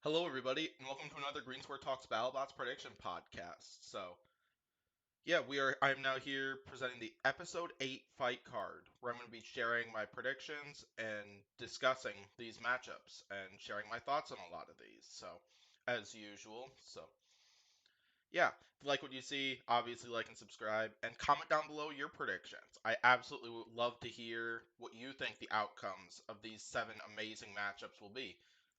Hello, everybody, and welcome to another Green Square Talks Battlebots prediction podcast. I'm now here presenting the episode 8 fight card, where I'm going to be sharing my predictions and discussing these matchups and sharing my thoughts on a lot of these. As usual. If you like what you see, obviously like and subscribe, and comment down below your predictions. I absolutely would love to hear what you think the outcomes of these 7 amazing matchups will be.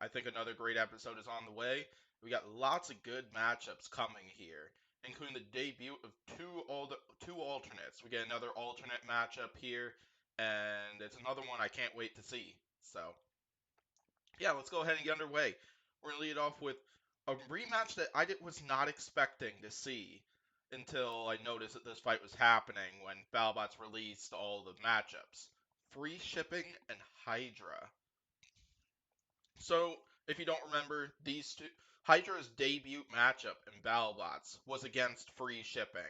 I think another great episode is on the way. We got lots of good matchups coming here, including the debut of two alternates. We get another alternate matchup here, and it's another one I can't wait to see. Let's go ahead and get underway. We're going to lead off with a rematch that was not expecting to see until I noticed that this fight was happening when Battlebots released all the matchups. Free Shipping and Hydra. So, if you don't remember, these two Hydra's debut matchup in Battlebots was against Free Shipping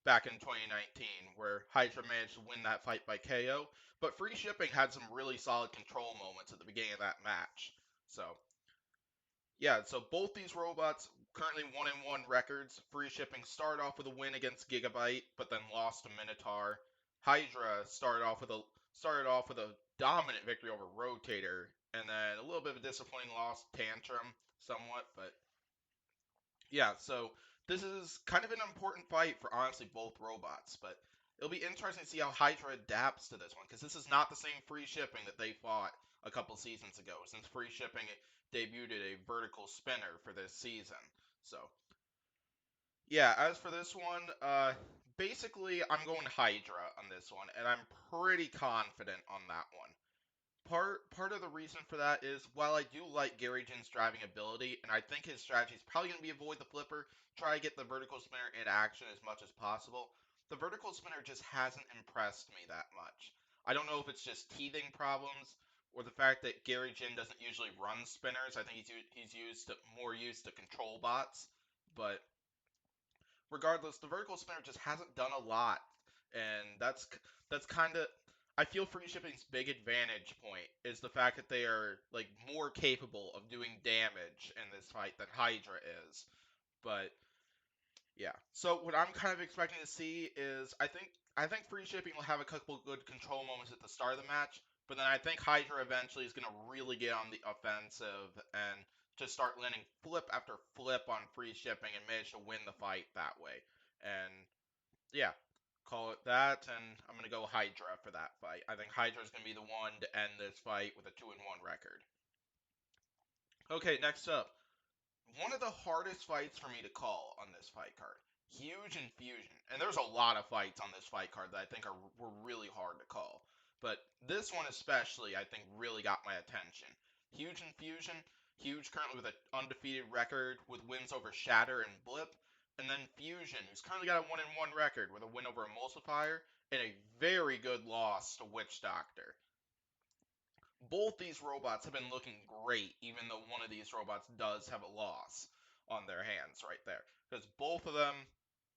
back in 2019, where Hydra managed to win that fight by KO, but Free Shipping had some really solid control moments at the beginning of that match. So, so both these robots currently 1-1 records. Free Shipping started off with a win against Gigabyte, but then lost to Minotaur. Hydra started off with a dominant victory over Rotator, and then a little bit of a disappointing loss, Tantrum, somewhat. But this is kind of an important fight for honestly both robots. But it'll be interesting to see how Hydra adapts to this one, because this is not the same Free Shipping that they fought a couple seasons ago, since Free Shipping debuted a vertical spinner for this season. So, as for this one, basically, I'm going Hydra on this one, and I'm pretty confident on that one. Part of the reason for that is while I do like Gary Jin's driving ability, and I think his strategy is probably going to be avoid the flipper, try to get the vertical spinner in action as much as possible. The vertical spinner just hasn't impressed me that much. I don't know if it's just teething problems or the fact that Gary Jin doesn't usually run spinners. I think he's more used to control bots, but regardless, the vertical spinner just hasn't done a lot, and that's kind of I feel free shipping's big advantage point is the fact that they are like more capable of doing damage in this fight than Hydra is. But so what I'm kind of expecting to see is I think free shipping will have a couple good control moments at the start of the match, but then I think Hydra eventually is going to really get on the offensive and just start landing flip after flip on free shipping and manage to win the fight that way. And yeah, call it that, and I'm going to go Hydra for that fight. I think Hydra is going to be the one to end this fight with a 2-1 record. Okay, next up, one of the hardest fights for me to call on this fight card. Huge and Fusion. And there's a lot of fights on this fight card that I think were really hard to call. But this one especially, I think, really got my attention. Huge and Fusion. Huge currently with an undefeated record with wins over Shatter and Blip. And then Fusion, who's currently got a 1-1 record with a win over Emulsifier and a very good loss to Witch Doctor. Both these robots have been looking great, even though one of these robots does have a loss on their hands right there. Because both of them,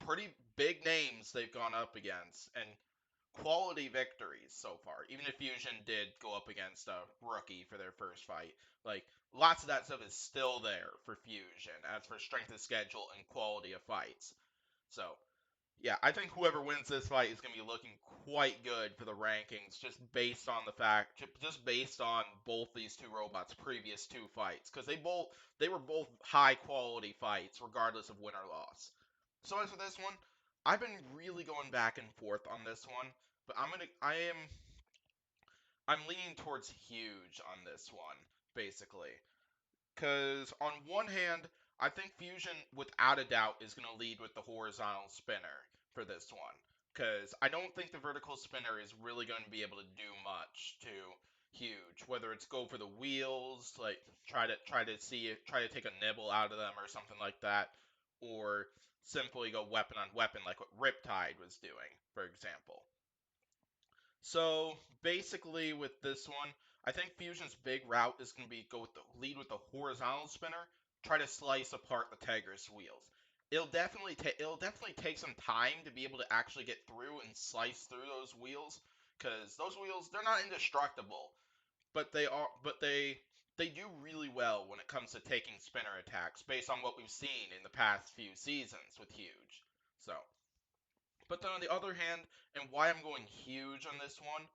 pretty big names they've gone up against, and quality victories so far. Even if Fusion did go up against a rookie for their first fight, like lots of that stuff is still there for Fusion as for strength of schedule and quality of fights. So I think whoever wins this fight is going to be looking quite good for the rankings, just based on both these two robots' previous two fights, because they were both high quality fights, regardless of win or loss. So as for this one, I've been really going back and forth on this one, but I'm leaning towards huge on this one, basically. Because on one hand, I think Fusion, without a doubt, is going to lead with the horizontal spinner for this one. Because I don't think the vertical spinner is really going to be able to do much to Huge. Whether it's go for the wheels, like try to take a nibble out of them or something like that, or simply go weapon on weapon like what Riptide was doing, for example. So basically, with this one, I think Fusion's big route is going to be lead with the horizontal spinner, try to slice apart the Tigris wheels. It'll definitely take some time to be able to actually get through and slice through those wheels, because those wheels they're not indestructible, but they do really well when it comes to taking spinner attacks based on what we've seen in the past few seasons with Huge. So, but then on the other hand, and why I'm going Huge on this one,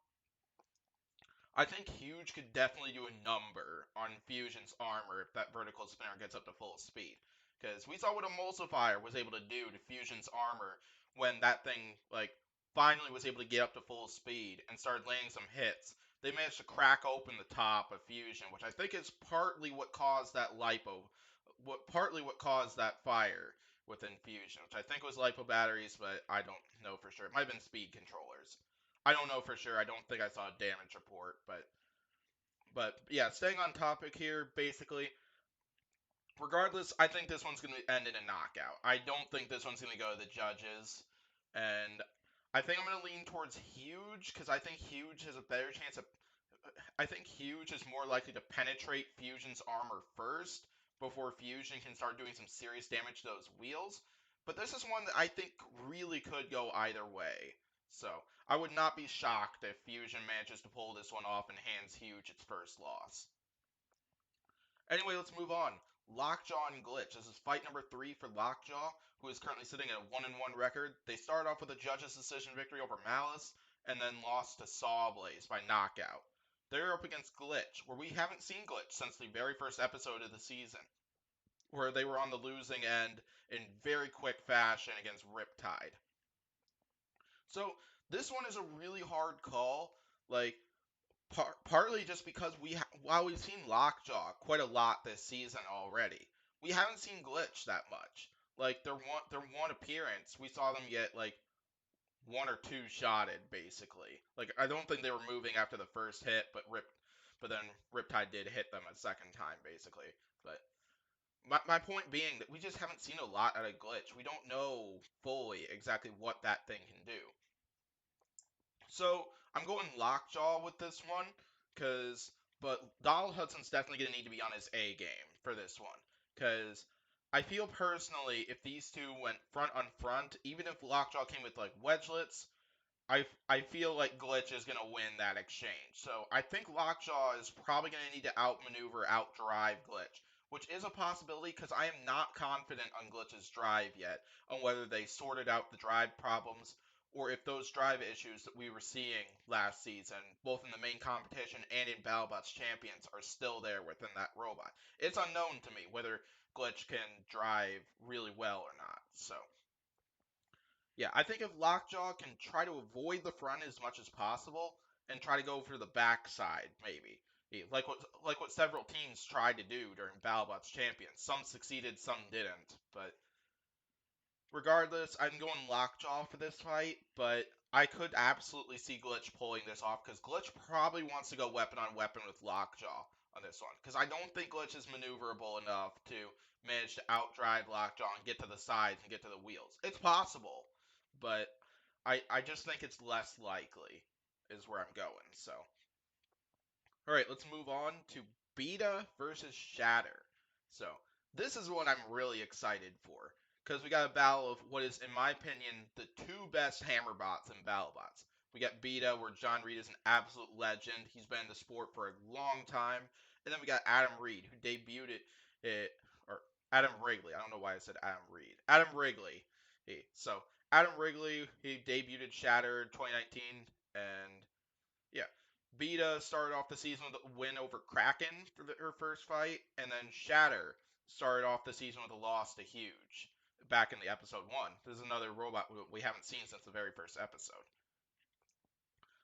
I think Huge could definitely do a number on Fusion's armor if that vertical spinner gets up to full speed. Because we saw what Emulsifier was able to do to Fusion's armor when that thing, like, finally was able to get up to full speed and started landing some hits. They managed to crack open the top of Fusion, which I think is partly what caused that partly what caused that fire within Fusion, which I think was lipo batteries, but I don't know for sure. It might have been speed controllers. I don't know for sure. I don't think I saw a damage report, but yeah, staying on topic here, basically, regardless, I think this one's going to end in a knockout. I don't think this one's going to go to the judges, and I think I'm going to lean towards Huge because I think Huge has a better chance of. I think Huge is more likely to penetrate Fusion's armor first before Fusion can start doing some serious damage to those wheels. But this is one that I think really could go either way. So I would not be shocked if Fusion manages to pull this one off and hands Huge its first loss. Anyway, let's move on. Lockjaw and Glitch. This is fight number 3 for Lockjaw, who is currently sitting at a 1-1 record. They started off with a judge's decision victory over Malice, and then lost to Sawblaze by knockout. They're up against Glitch, where we haven't seen Glitch since the very first episode of the season, where they were on the losing end in very quick fashion against Riptide. So this one is a really hard call. Like, partly just because while we've seen Lockjaw quite a lot this season already, we haven't seen Glitch that much. Like their one appearance, we saw them get like one or two shotted basically. Like I don't think they were moving after the first hit, but then Riptide did hit them a second time basically. But my point being that we just haven't seen a lot out of Glitch. We don't know fully exactly what that thing can do. So I'm going Lockjaw with this one, cause but Donald Hudson's definitely gonna need to be on his A game for this one, cause I feel personally if these two went front on front, even if Lockjaw came with like wedgelets, I feel like Glitch is gonna win that exchange. So I think Lockjaw is probably gonna need to outmaneuver, outdrive Glitch, which is a possibility because I am not confident on Glitch's drive yet, on whether they sorted out the drive problems or if those drive issues that we were seeing last season, both in the main competition and in Battlebots Champions, are still there within that robot. It's unknown to me whether Glitch can drive really well or not. So yeah, I think if Lockjaw can try to avoid the front as much as possible and try to go for the backside, maybe. Yeah, like what several teams tried to do during Battlebots Champions. Some succeeded, some didn't. But regardless, I'm going Lockjaw for this fight, but I could absolutely see Glitch pulling this off because Glitch probably wants to go weapon on weapon with Lockjaw on this one. Because I don't think Glitch is maneuverable enough to manage to outdrive Lockjaw and get to the sides and get to the wheels. It's possible, but I just think it's less likely, is where I'm going. So, all right, let's move on to Beta versus Shatter. So, this is what I'm really excited for because we got a battle of what is, in my opinion, the two best hammer bots in Battlebots. We got Beta, where John Reed is an absolute legend. He's been in the sport for a long time. And then we got Adam Reed, who debuted or Adam Wrigley. I don't know why I said Adam Reed. Adam Wrigley. So, Adam Wrigley, he debuted Shatter in 2019, and yeah. Beta started off the season with a win over Kraken for her first fight, and then Shatter started off the season with a loss to Huge back in the episode 1. This is another robot we haven't seen since the very first episode.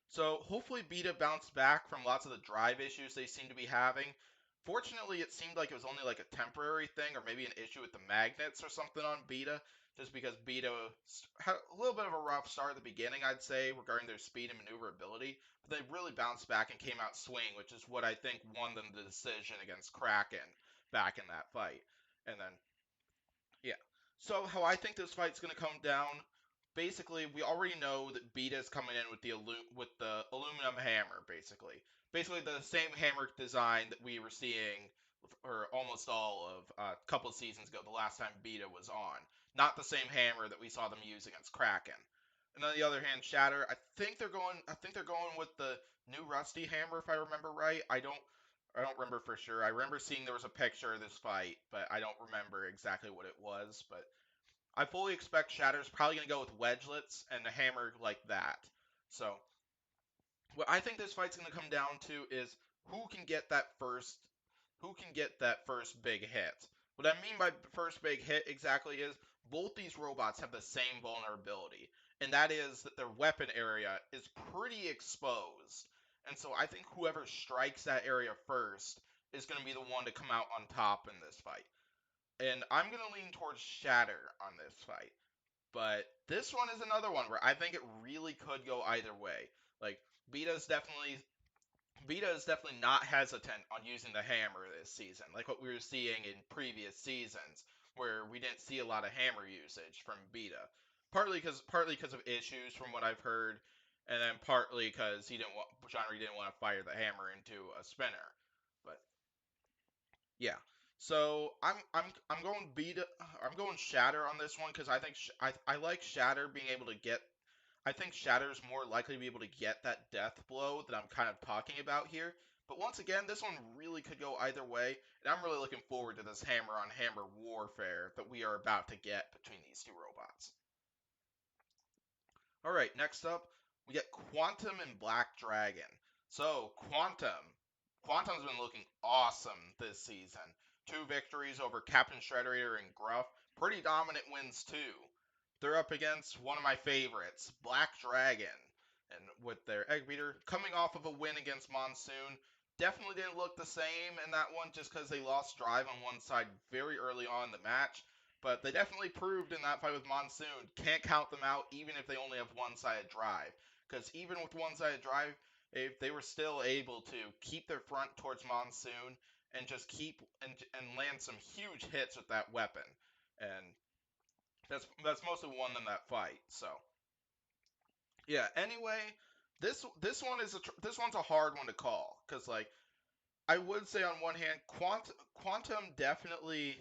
So hopefully Beta bounced back from lots of the drive issues they seem to be having. Fortunately, it seemed like it was only like a temporary thing or maybe an issue with the magnets or something on Beta, just because Beta had a little bit of a rough start at the beginning, I'd say, regarding their speed and maneuverability, but they really bounced back and came out swinging, which is what I think won them the decision against Kraken back in that fight. And then yeah. So how I think this fight's going to come down, basically, we already know that Beta's coming in with the aluminum hammer, basically. Basically the same hammer design that we were seeing for almost all of a couple of seasons ago, the last time Beta was on. Not the same hammer that we saw them use against Kraken. And on the other hand, Shatter, I think they're going with the new Rusty hammer if I remember right. I don't I don't remember for sure. I remember seeing there was a picture of this fight, but I don't remember exactly what it was. But I fully expect Shatter's probably going to go with wedgelets and a hammer like that. So what I think this fight's going to come down to is who can get that first big hit. What I mean by first big hit exactly is both these robots have the same vulnerability, and that is that their weapon area is pretty exposed. And so I think whoever strikes that area first is going to be the one to come out on top in this fight. And I'm going to lean towards Shatter on this fight. But this one is another one where I think it really could go either way. Like Beta's definitely Vita is definitely not hesitant on using the hammer this season, like what we were seeing in previous seasons, where we didn't see a lot of hammer usage from Vita. Partly because of issues from what I've heard, and then partly because Genre didn't want to fire the hammer into a spinner. But yeah, so I'm going Vita. I'm going Shatter on this one because I think I like Shatter being able to get I think Shatter's more likely to be able to get that death blow that I'm kind of talking about here. But once again, this one really could go either way, and I'm really looking forward to this hammer on hammer warfare that we are about to get between these two robots. All right, next up, we get Quantum and Black Dragon. So, Quantum's been looking awesome this season. Two victories over Captain Shredder and Gruff. Pretty dominant wins, too. They're up against one of my favorites, Black Dragon. And with their egg beater coming off of a win against Monsoon, definitely didn't look the same in that one just because they lost drive on one side very early on in the match. But they definitely proved in that fight with Monsoon, can't count them out even if they only have one-sided drive. Because even with one-sided drive, if they were still able to keep their front towards Monsoon and just keep and land some huge hits with that weapon. And that's mostly won them that fight. So yeah. Anyway, this one's a hard one to call because like I would say on one hand, Quantum definitely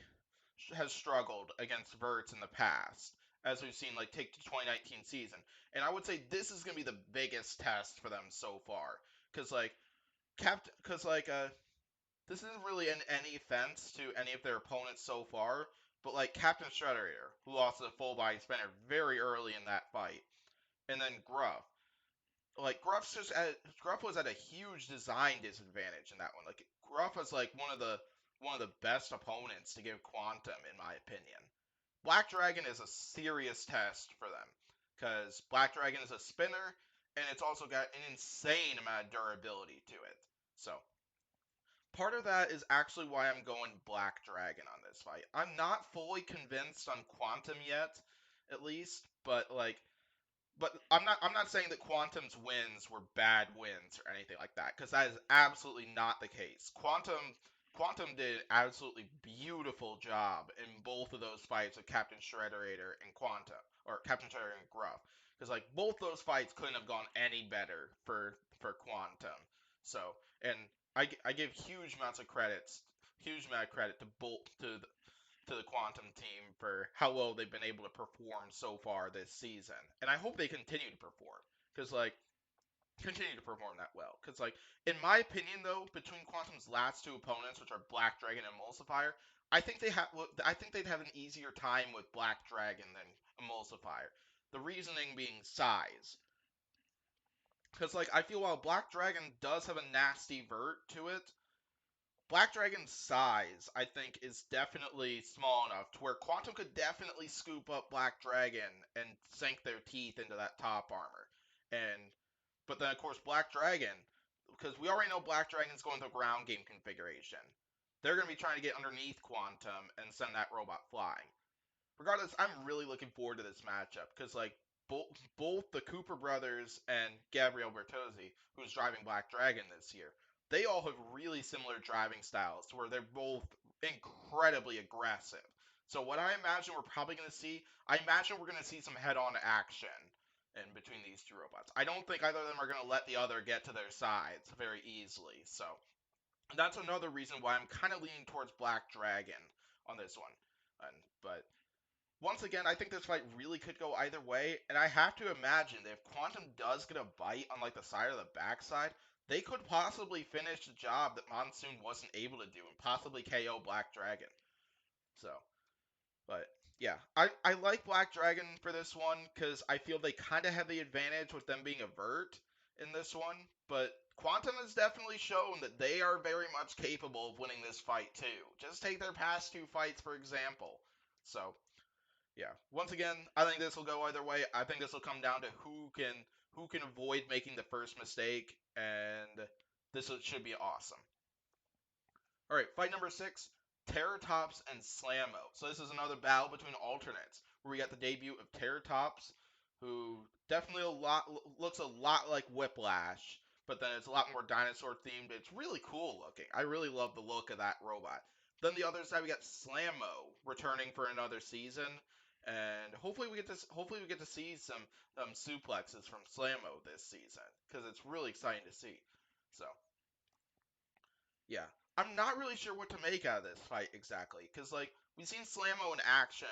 has struggled against Verts in the past, as we've seen, like take the 2019 season, and I would say this is gonna be the biggest test for them so far, because like because like this isn't really any offense to any of their opponents so far, but like Captain Shredder, who lost a full body spinner very early in that fight, and then Gruff like Gruff was at a huge design disadvantage in that one. Like Gruff was like one of the best opponents to give Quantum, in my opinion. Black Dragon is a serious test for them because Black Dragon is a spinner and it's also got an insane amount of durability to it. So part of that is actually why I'm going Black Dragon on this fight. I'm not fully convinced on Quantum yet, at least, but I'm not saying that Quantum's wins were bad wins or anything like that, because that is absolutely not the case. Quantum did an absolutely beautiful job in both of those fights with Captain Shredderator and Quantum, or Captain Shredder and Gruff, because like both those fights couldn't have gone any better for Quantum. So, and I give huge amount of credit to both to the Quantum team for how well they've been able to perform so far this season. And I hope they continue to perform. Because, like, continue to perform that well. Because, like, in my opinion, though, between Quantum's last two opponents, which are Black Dragon and Emulsifier, I think they'd have an easier time with Black Dragon than Emulsifier. The reasoning being size. Because, like, I feel while Black Dragon does have a nasty vert to it, Black Dragon's size, I think, is definitely small enough to where Quantum could definitely scoop up Black Dragon and sink their teeth into that top armor. And but then of course Black Dragon, because we already know Black Dragon's going to ground game configuration. They're going to be trying to get underneath Quantum and send that robot flying. Regardless, I'm really looking forward to this matchup because like both the Cooper brothers and Gabriel Bertozzi, who's driving Black Dragon this year, they all have really similar driving styles to where they're both incredibly aggressive. So what I imagine we're probably going to see, I imagine we're going to see some head-on action in between these two robots. I don't think either of them are going to let the other get to their sides very easily. So that's another reason why I'm kind of leaning towards Black Dragon on this one. But once again, I think this fight really could go either way, and I have to imagine that if Quantum does get a bite on like the side or the backside, they could possibly finish the job that Monsoon wasn't able to do and possibly KO Black Dragon. So, but yeah, I like Black Dragon for this one because I feel they kind of have the advantage with them being a vert in this one. But Quantum has definitely shown that they are very much capable of winning this fight too. Just take their past two fights for example. So yeah, once again, I think this will go either way. I think this will come down to who can avoid making the first mistake, and should be awesome. All right, fight number 6, Terrortops and Slammo. So this is another battle between alternates, where we got the debut of Terrortops, who definitely looks a lot like Whiplash, but then it's a lot more dinosaur themed. It's really cool looking. I really love the look of that robot. Then the other side we got Slammo returning for another season, and hopefully we get to see some suplexes from Slammo this season because it's really exciting to see. So yeah. I'm not really sure what to make out of this fight exactly, because, like, we've seen Slammo in action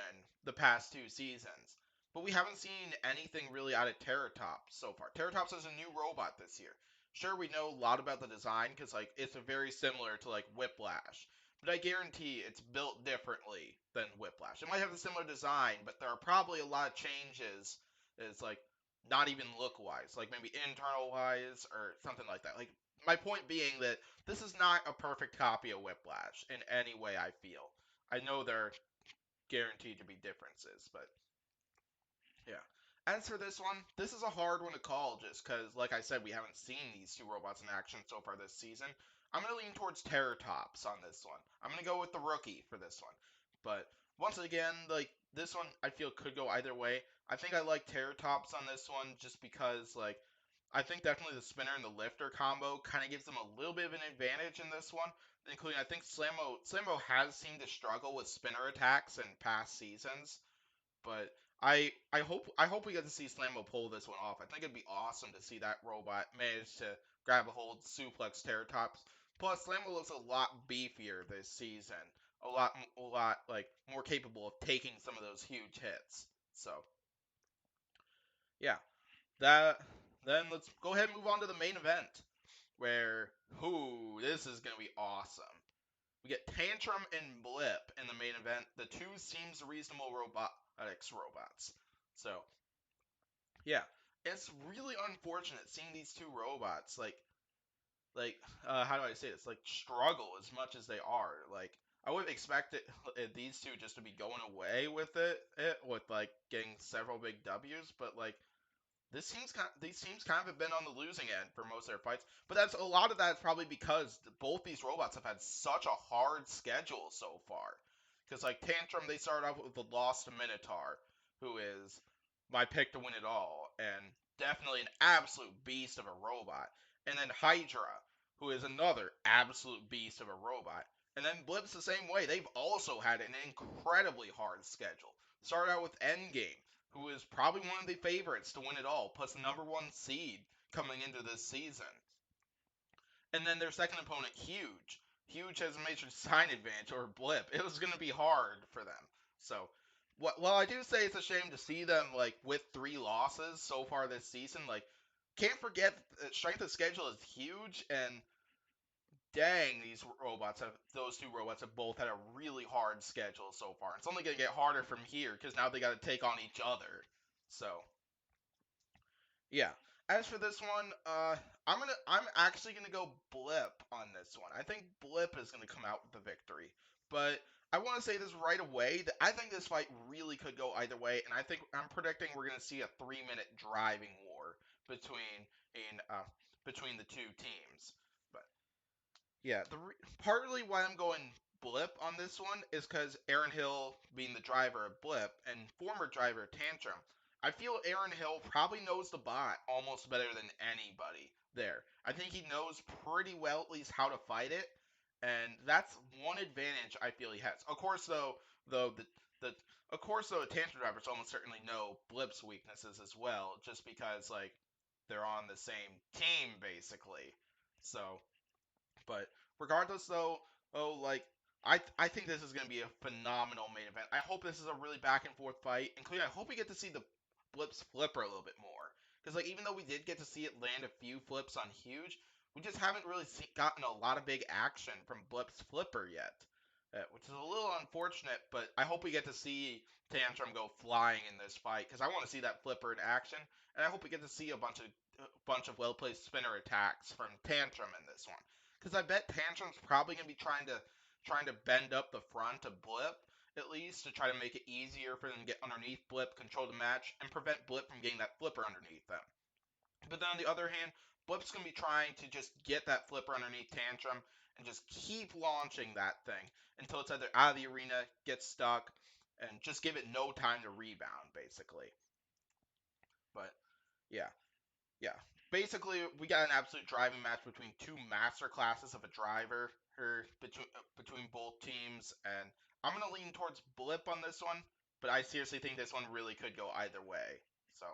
the past two seasons, but we haven't seen anything really out of Terratops so far. Terratops is a new robot this year. Sure, we know a lot about the design, because, like, it's very similar to, like, Whiplash, but I guarantee it's built differently than Whiplash. It might have a similar design, but there are probably a lot of changes. It's, like, not even look-wise, like, maybe internal-wise, or something like that. Like, my point being that this is not a perfect copy of Whiplash in any way, I feel. I know there are guaranteed to be differences, but yeah. As for this one, this is a hard one to call just because, like I said, we haven't seen these two robots in action so far this season. I'm going to lean towards Terratops on this one. I'm going to go with the rookie for this one. But once again, like, this one I feel could go either way. I think I like Terratops on this one just because, like, I think definitely the spinner and the lifter combo kind of gives them a little bit of an advantage in this one, including I think Slammo has seemed to struggle with spinner attacks in past seasons, but I hope we get to see Slammo pull this one off. I think it'd be awesome to see that robot manage to grab a hold, suplex Terratops. Plus, Slammo looks a lot beefier this season, a lot like more capable of taking some of those huge hits. So yeah, that then let's go ahead and move on to the main event, where this is gonna be awesome. We get Tantrum and Blip in the main event, the two seems reasonable robotics robots. So yeah, it's really unfortunate seeing these two robots how do I say this? Like struggle as much as they are. Like I would have expected these two just to be going away with it with like getting several big W's, but like these teams kind of have been on the losing end for most of their fights, but that's a lot of that is probably because both these robots have had such a hard schedule so far. Because like Tantrum, they started off with the loss to Minotaur, who is my pick to win it all, and definitely an absolute beast of a robot. And then Hydra, who is another absolute beast of a robot. And then Blip's the same way. They've also had an incredibly hard schedule. Started out with Endgame, who is probably one of the favorites to win it all, plus number one seed coming into this season. And then their second opponent, Huge. Huge has a major sign advantage over Blip. It was going to be hard for them. So, while I do say it's a shame to see them like with 3 losses so far this season, like can't forget that strength of schedule is huge, and dang, those two robots have both had a really hard schedule so far. It's only gonna get harder from here because now they got to take on each other. So yeah. As for this one, I'm actually gonna go Blip on this one. I think Blip is gonna come out with the victory. But I want to say this right away that I think this fight really could go either way, and I'm predicting we're gonna see a 3-minute driving war in between the two teams. But yeah, partly why I'm going Blip on this one is because Aaron Hill being the driver of Blip and former driver of Tantrum, I feel Aaron Hill probably knows the bot almost better than anybody there. I think he knows pretty well at least how to fight it, and that's one advantage I feel he has. Of course, though the of course though, Tantrum drivers almost certainly know Blip's weaknesses as well, just because like they're on the same team basically. So but regardless, though, like I think this is going to be a phenomenal main event. I hope this is a really back and forth fight, including I hope we get to see the Blips flipper a little bit more. Because like even though we did get to see it land a few flips on Huge, we just haven't really gotten a lot of big action from Blip's flipper yet, which is a little unfortunate. But I hope we get to see Tantrum go flying in this fight because I want to see that flipper in action, and I hope we get to see a bunch of well placed spinner attacks from Tantrum in this one. Because I bet Tantrum's probably gonna be trying to bend up the front of Blip at least to try to make it easier for them to get underneath Blip, control the match, and prevent Blip from getting that flipper underneath them. But then on the other hand, Blip's going to be trying to just get that flipper underneath Tantrum and just keep launching that thing until it's either out of the arena, gets stuck, and just give it no time to rebound, basically. But yeah, yeah. Basically, we got an absolute driving match between two master classes of a driver here between both teams, and I'm gonna lean towards Blip on this one, but I seriously think this one really could go either way. So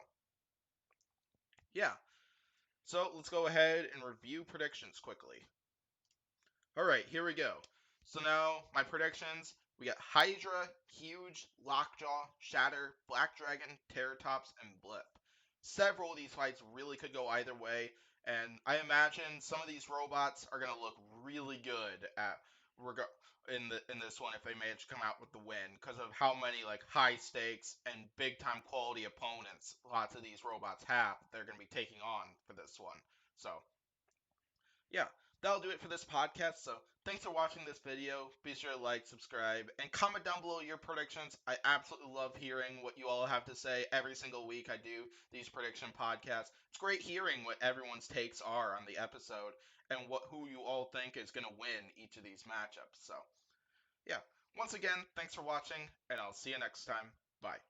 yeah, so let's go ahead and review predictions quickly. All right, here we go. So now my predictions: we got Hydra, Huge, Lockjaw, Shatter, Black Dragon, Terrortops, and Blip. Several of these fights really could go either way, and I imagine some of these robots are gonna look really good in this one if they manage to come out with the win because of how many like high stakes and big time quality opponents lots of these robots have that they're gonna be taking on for this one. So yeah, that'll do it for this podcast. So thanks for watching this video. Be sure to like, subscribe, and comment down below your predictions. I absolutely love hearing what you all have to say every single week I do these prediction podcasts. It's great hearing what everyone's takes are on the episode and who you all think is going to win each of these matchups. So yeah, once again, thanks for watching, and I'll see you next time. Bye.